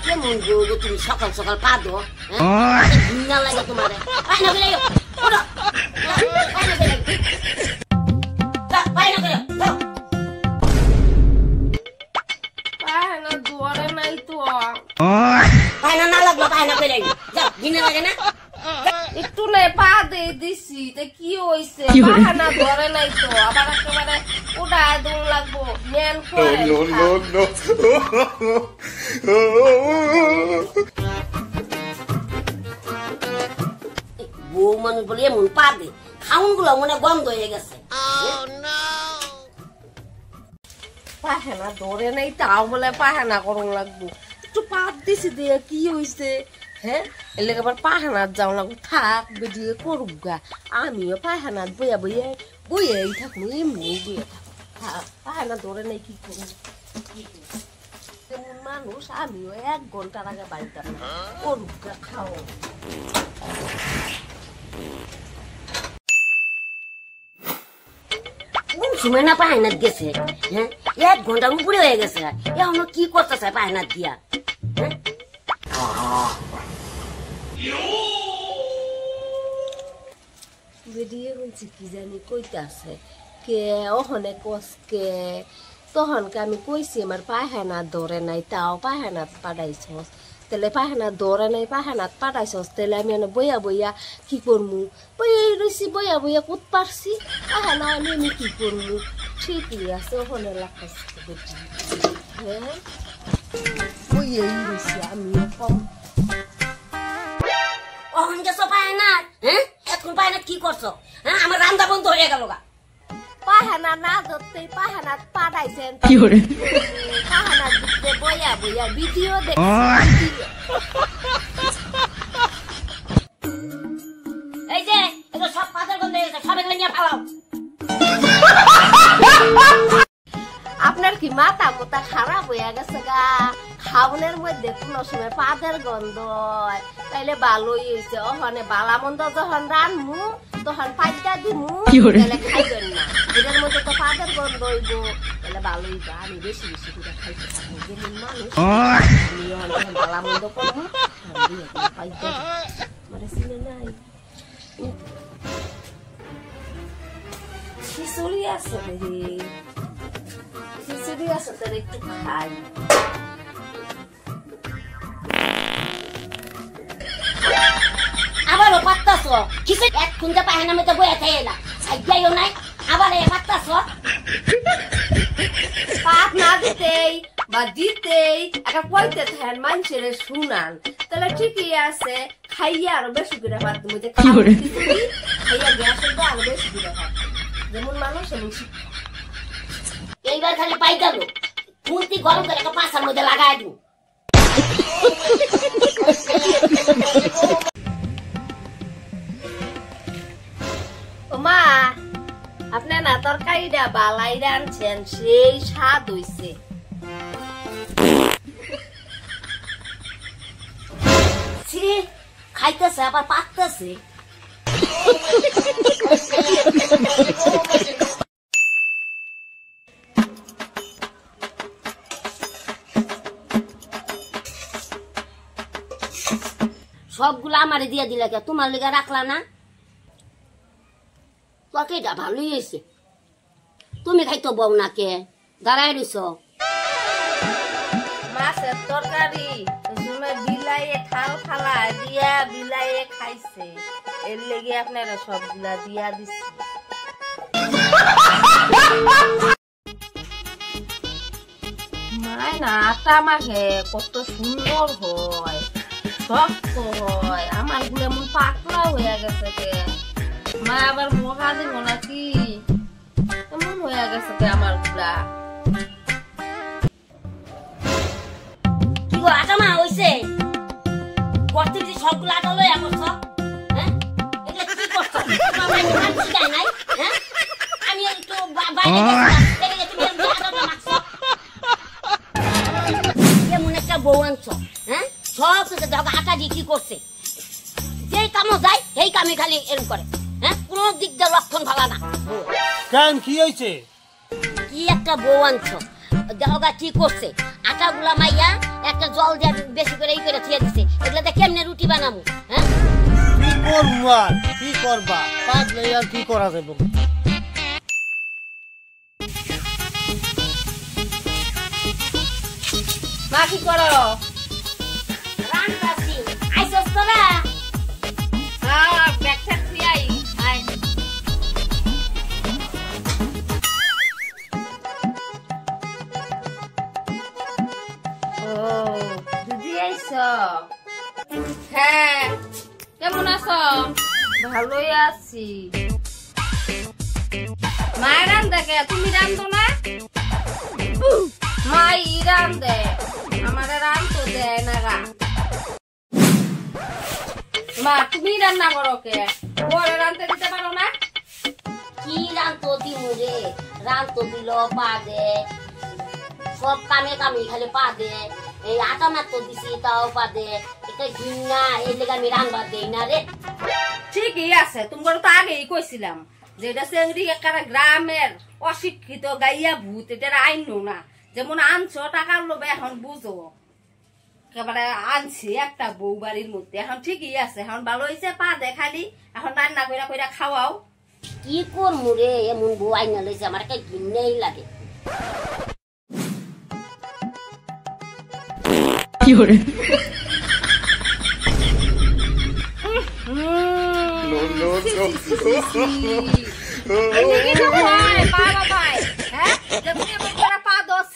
কেমন গো তুমি সকাল সকাল পা দো ঘুমিয়ে লাগে তোমার পায়না বেলে ওরা পায়না বেলে পায়না বেলে পায়না ধরে নাই তো পায়না না লাগলো পায়না বেলে যাও ঘুমিয়ে লাগে না একটু নে পা দিয়ে দিছি তে কি হইছে পায়না ধরে নাই তো আবার একেবারে উড়ায় দৌড় লাগবো মেন করে বউ মানুষ বলে এমন পা দে খাউন গুলো মনে গন্ধ হয়ে গেছে পায়না ধরে নাই তাও বলে পায়না করুন লাগবো একটু পাত দিছি দিয়ে কি হইছে হ্যাঁ এলে আবার পায়নার যাও লাগবো থাক বেরিয়ে করুক গা আমিও পায়নার বইয়া বইয়া বইয়াই থাকবো এমনি বইয়া থাক পায়না ধরে নাই কি করবো তেমন মানুষ আমিও 1 ঘন্টার আগে বাড়িতাম না করুক গা খাও সময় না পায়নাত গেছে হ্যাঁ 1 ঘন্টার উপরে হয়ে গেছে এখনো কি করতেছে পায়নাত দিয়া বেরিয়ে হচ্ছে কি জানি কইতে আছে কে ওখানে কসকে তখনকে আমি কইছি আমার পায়খানা ধরে নাই তাও পায়খানাত পাঠাইছস তাহলে পায়খানা ধরে নাই পায়খানাত পাঠাইছস তাহলে আমি বইয়া বইয়া কি করমু বইয়া রয়েছি বইয়া বইয়া কুত পারছি পায়খানা আমি কি করমু ঠিকই আছে ওখানে লাগাইছি হ্যাঁ বইয়াই রয়েছি আমিও কম অহন গেছো পায়নাত হ্যাঁ এখন পায়নাত কি করছো হ্যাঁ আমার রান্না বন্ধ হয়ে গেল গা পায়খানা না ধরতে পায়খানাত পাঠাইছেন পায়খানার দিকে বইয়া বইয়া ভিডিও দেখছি এই যে এগুলো সব পাথর গন্ধ হয়ে গেছে সব এগুলো নিয়ে পালাও আপনার কি মাথা মোতা খারাপ হয়ে গেছে গা খাওনের মধ্যে কোনো সময় পাদের গন্ধ তাইলে ভালোই হয়েছে ওখানে বালা মন্দ যখন রানমু তখন পাইটা দিমু তাহলে খাইবেন না এটার মধ্যে তো পাদের গন্ধ হইব তাহলে ভালোই বা আমি বেশি বেশি করে খাইতে থাকবো যেমন মানুষ বালা মন্দ করবো পাইতে মানে চিনে নাই খিচুড়ি আছে রে খিচুড়ি আছে তার একটু খাই আবারও পাত্তাছো খিচুড়ি এক খুঁজে পায়না মধ্যে বইয়া খাইয়ে না সাইডাইও নাই আবার এ পাত্তাছো পাত না দিতেই বা দিতেই একটা কইতে থাকেন মানুষের শুনান তাহলে ঠিকই আছে খাইয়া আরো বেশি করে ভাত দিব যে খাইয়া গ্যাসের তো আরো বেশি করে ভাত যেমন মানুষ এমন এইবার খালি পাই গেল খুন্তি গরম করে একটা পাঁচার মধ্যে লাগাই দিও মা আপনার না তরকারিটা বালাই রাঁধছেন সেই স্বাদ হইছে খাইতেছে আবার পাকতেছে সবগুলো আমারে দিয়ে দিলে কে তোমার লেগে রাখলা না তরকারিটা ভালোই হয়েছে তুমি খাইতো বউ না কে দাঁড়াই রইছ মাছের তরকারি বিলাইয়ে থাল ফালা দিয়া বিলাইয়ে খাইছে এর লেগে আপনারা সবগুলা দিয়া দিচ্ছে মায় না আটা মাখে কত সুন্দর হয় শক্ত হয় আমার গুলো এমন পাতলা হয়ে গেছে কে মা আবার মহা দিব নাকি এমন হয়ে গেছে কে আমার গুলা কি গো আটা মা হইছে করতে যে সবগুলো আটা লইয়া করছ হ্যাঁ এগুলা কি করছ আমার মান শিখায় নাই হ্যাঁ আমি একটু বাইরে গেছিলাম দেখে তুমি আটা মাখছ কেমন একটা বউ আনছ হ্যাঁ সব আটা দিয়ে কি করছে যেই কামও যায় সেই কামে খালি এরকম করে হ্যাঁ কোন দিক দিয়ে লক্ষণ ভালো না কেন কি হয়েছে কি একটা বউ আনছ দেহগা কি করছে আটা গুলা মাইয়া একটা জল দিয়ে বেশি করে ই করে থিয়ে দিছে এগুলাতে কেমনে রুটি বানামু হ্যাঁ কি করবো আর কি করবা পাগলে আর কি করা যাবে মা কি করো রান্তাছি আইছস তোরা হ্যাঁ ব্যাগটা খুইয়াই আয় ও দিদি আইছো হ্যাঁ কেমন আছো ভালোই আছি মায়ের রান্ধে কে তুমি রান্ধো না মাই রান্ধে আমার রান্ধতে দেয় না গা মা তুমি রান্না করো কে বড় রান্ধতে দিতে পারো না কি রান্তো দিমু রে রান্তো দিল পা দে সব কামে কামে খালি পা দে এই আটা মাত্র দিছি তাও পা দে এটা ঘিন্না এই লেগে আমি রান্না দেই না রে ঠিকই আছে তোমার তো আগেই কইছিলাম যে এটা চেংড়ি একটা গ্রামের অশিক্ষিত গাইয়া ভূত এটা আইনো না যেমন আনছো টাকার লোভে এখন বুঝো একেবারে আনছি একটা বউ বাড়ির মধ্যে এখন ঠিকই আছে এখন ভালো হয়েছে পা দেখালি এখন রান্না কইরা কইরা খাওয়াও কি করমু রে এমন বউ আইনা লইছে আমার একটা ঘিন্নাই লাগে কি হরে পা বাবাই হ্যাঁ যেমন পা দোষ